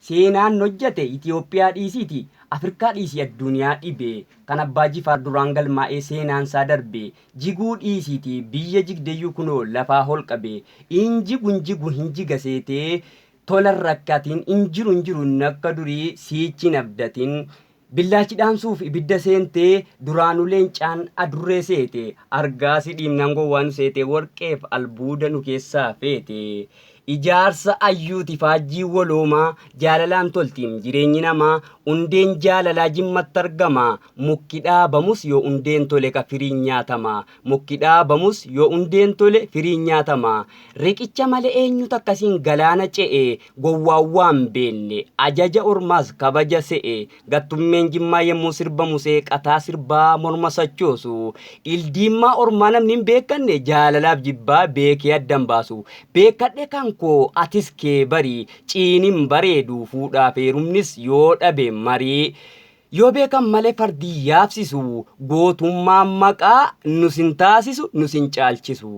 seenaan hojjate Itoophiyaa dhiisiti Afrikaa dhiisii addunyaa dhibe kan abbaa Jifaar duraan galmaa'ee seenaan isaa darbe jiguu dhiisiti biyya jigdeeyyuu kunoo lafaa holqabe injigu hinjiga seetee tolan rakkatiin injiru nakka durii siichi nabdatiin billaachi dhaamsuuf ibidda seentee duraanuu leencaan adurree seete argaasi dhiimnaan gowwaan seete warqeef albuuda nu keessaa feete ijaarsa ayyuuti faajjii waloomaa jaalalaan toltiin jireenyi namaa undeen jaalalaa jimmatti argama mukki dhaabamus yoo undeen tole ka firiin nyaatama mukki dhaabamus yoo undeen tole firiin nyaatama riqicha malee eenyutu akkasiin galaana ce'e gowwaawwaan beenne ajaja ormaas kabaja se'e gattummeen jimmaa yemmuu sirbamu seeqataa sirbaa morma sochoosu ildiimmaa ormaa namni hin beekanne jaalalaaf jibbaa beekee addan baasu beekadhe kan ko atis kee barii ciinin bareedu fuudhaaf heerumnis yoo dhabe marii yoo beekan malee fardii yaabsisu gootummaan maqaa nusin taasisu nusin caalchisu.